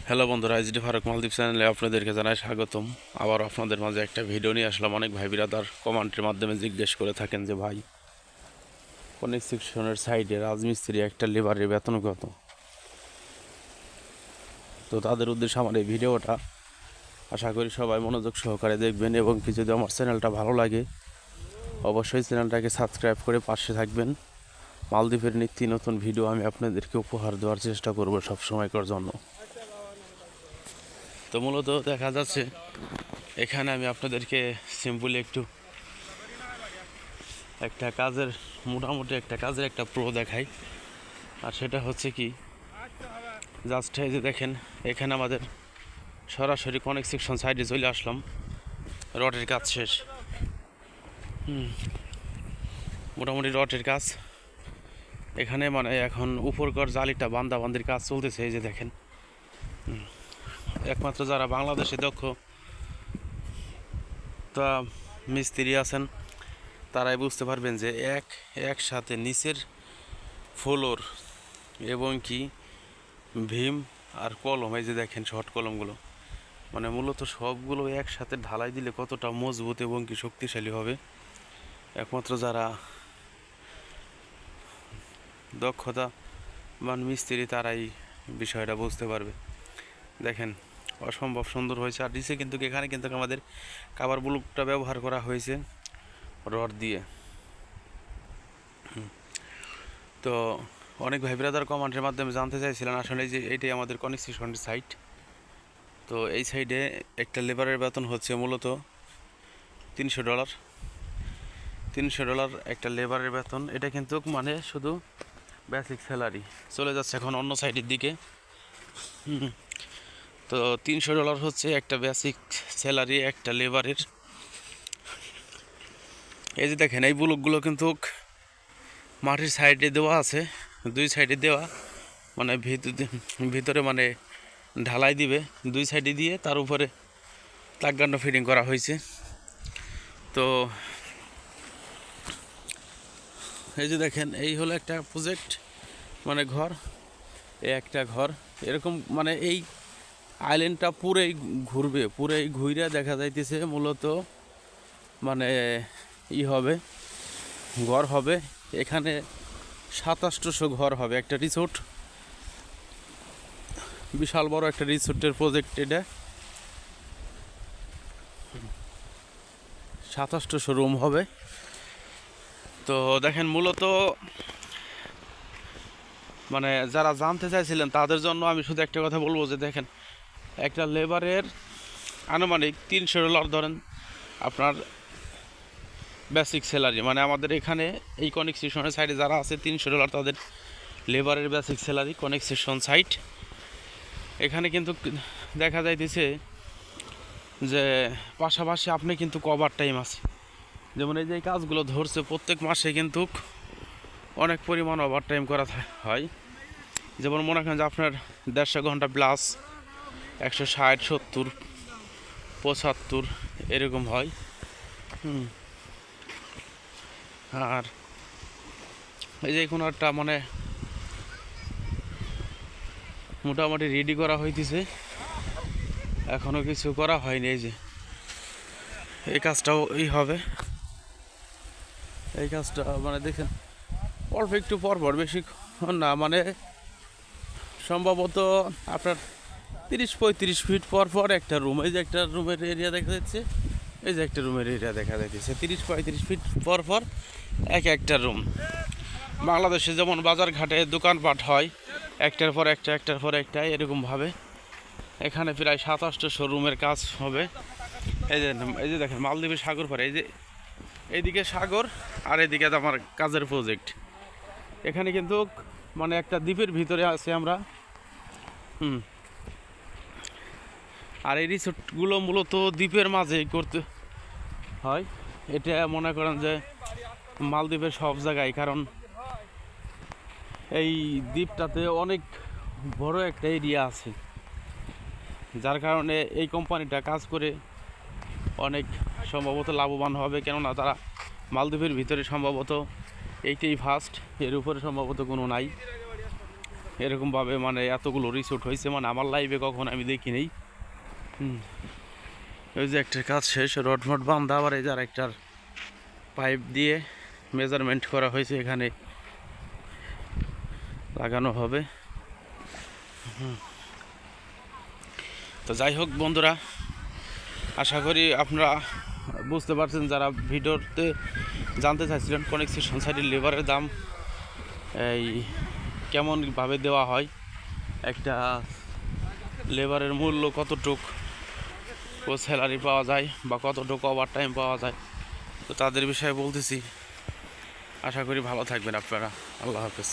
Hello বন্ধুরা, HD Faruk মালদ্বীপ চ্যানেলে আপনাদেরকে জানাই স্বাগতম। আবার আপনাদের মাঝে একটা ভিডিও নিয়ে আসলাম। অনেক ভাই বিরাদার কমেন্টের মাধ্যমে জিজ্ঞেস করে থাকেন যে ভাই, কনস্ট্রাকশনের সাইডে রাজমিস্ত্রি একটা লেবারের বেতন কত। তো তাদের উদ্দেশ্যে আমার এই ভিডিওটা, আশা করি সবাই মনোযোগ সহকারে দেখবেন এবং কি যদি আমার চ্যানেলটা ভালো লাগে অবশ্যই চ্যানেলটাকে সাবস্ক্রাইব করে পাশে থাকবেন। মালদ্বীপের নিত্য নতুন ভিডিও আমি আপনাদেরকে উপহার দেওয়ার চেষ্টা করব সব সময়কার জন্য। তো মূলত দেখা যাচ্ছে এখানে আমি আপনাদেরকে সিম্পলি মোটামুটি একটা কাজের একটা প্রো দেখাই। আর সেটা হচ্ছে কি, জাস্ট এই যে দেখেন, এখানে আমাদের সরাসরি কনস্ট্রাকশন সাইডে চলে আসলাম। রডের কাজ শেষ, মোটামুটি রডের কাজ এখানে, মানে এখন উপরকর জালিটা বান্দাবান্দির কাজ চলতেছে। এই যে দেখেন, একমাত্র যারা বাংলাদেশে দক্ষ তা মিস্ত্রি আছেন তারাই বুঝতে পারবেন যে একসাথে নিচের ফ্লোর এবং কি ভীম আর কলম, এই যে দেখেন শর্ট কলমগুলো, মানে মূলত সবগুলো একসাথে ঢালাই দিলে কতটা মজবুত এবং কি শক্তিশালী হবে, একমাত্র যারা দক্ষতা বা মিস্ত্রি তারাই বিষয়টা বুঝতে পারবে। দেখেন অসম্ভব সুন্দর হয়েছে। আর নিচে কিন্তু এখানে কিন্তু আমাদের কাভার ব্লকটা ব্যবহার করা হয়েছে রড দিয়ে। তো অনেক ভাই ব্রাদার কমেন্টের মাধ্যমে জানতে চাইছিলেন আসলে যে এইটাই আমাদের কনস্ট্রাকশনের সাইট। তো এই সাইডে একটা লেবারের বেতন হচ্ছে মূলত $300। $300 একটা লেবারের বেতন। এটা কিন্তু মানে শুধু বেসিক স্যালারি। চলে যাচ্ছে এখন অন্য সাইডের দিকে। তো $300 হচ্ছে একটা বেসিক স্যালারি একটা লেবারের। এই যে দেখেন, এই ব্লকগুলো কিন্তু মাটির সাইডে দেওয়া আছে, দুই সাইডে দেওয়া, মানে ভিতরে মানে ঢালাই দিবে দুই সাইডে দিয়ে, তার উপরে তাকগান্ড ফিটিং করা হয়েছে। তো এই যে দেখেন, এই হলো একটা প্রজেক্ট, মানে ঘর, এই একটা ঘর এরকম, মানে এই আইল্যান্ডটা পুরোই ঘুরবে, পুরোই ঘুরে দেখা যাইতেছে মূলত মানে হবে, ঘর হবে এখানে 2700 ঘর হবে। একটা রিসোর্ট, বিশাল বড় একটা রিসোর্টের প্রজেক্ট এটা। 2700 রুম হবে। তো দেখেন, মূলত মানে যারা জানতে চাইছিলেন তাদের জন্য আমি শুধু একটা কথা বলবো যে দেখেন, একটা লেবারের আনুমানিক $300 ধরেন আপনার বেসিক স্যালারি, মানে আমাদের এখানে এই কনস্ট্রাকশনের সাইডে যারা আছে $300 তাদের লেবারের বেসিক স্যালারি কনস্ট্রাকশন সাইট। এখানে কিন্তু দেখা যাইতেছে যে পাশাপাশি আপনি কিন্তু কভার টাইম আছে, যেমন এই যে কাজগুলো ধরছে প্রত্যেক মাসে কিন্তু অনেক পরিমাণ ওভার টাইম করা হয়। যেমন মনে করেন যে আপনার 150 ঘন্টা প্লাস 160, 70, 75 এরকম হয়। আর এই যে কোনো একটা মানে মোটামুটি রেডি করা হইতেছে, এখনও কিছু করা হয়নি। এই যে এই কাজটাও হবে, এই কাজটা মানে দেখেন অল্প একটু পরপর, বেশি না, মানে সম্ভবত আপনার 30-35 ফিট পর একটা রুম। এই যে একটা রুমের এরিয়া দেখা যাচ্ছে, এই যে একটা রুমের এরিয়া দেখা যাচ্ছে 30-35 ফিট পর একটা রুম। বাংলাদেশে যেমন বাজার ঘাটে দোকানপাট হয় একটার পর একটা এরকমভাবে এখানে প্রায় 2700 রুমের কাজ হবে। এই যে দেখেন মালদ্বীপের সাগর পাড়ে, এই যে এইদিকে সাগর আর এদিকে আমার কাজের প্রজেক্ট। এখানে কিন্তু মানে একটা দ্বীপের ভিতরে আছি আমরা। আর এই রিসোর্টগুলো মূলত দ্বীপের মাঝে করতে হয়। এটা মনে করেন যে মালদ্বীপের সব জায়গায়, কারণ এই দ্বীপটাতে অনেক বড় একটা এরিয়া আছে, যার কারণে এই কোম্পানিটা কাজ করে অনেক সম্ভবত লাভবান হবে। কেননা তারা মালদ্বীপের ভিতরে সম্ভবত এইটাই ফার্স্ট, এর উপরে সম্ভবত কোনো নাই। এরকমভাবে মানে এতগুলো রিসোর্ট হয়েছে মানে আমার লাইফে কখন আমি দেখিনি। ওই যে একটার কাজ শেষ, রডমট বান্ধা, আবার এই যে আরেকটার পাইপ দিয়ে মেজারমেন্ট করা হয়েছে, এখানে লাগানো হবে। তো যাই হোক বন্ধুরা, আশা করি আপনারা বুঝতে পারছেন যারা ভিডিওতে জানতে চাইছিলেন কনেকশন সাইডের লেবারের দাম এই কেমনভাবে দেওয়া হয়, একটা লেবারের মূল্য কতটুক ও স্যালারি পাওয়া যায় বা কতটুকু ওভার টাইম পাওয়া যায়, তো তাদের বিষয়ে বলতেছি। আশা করি ভালো থাকবেন আপনারা। আল্লাহ হাফেজ।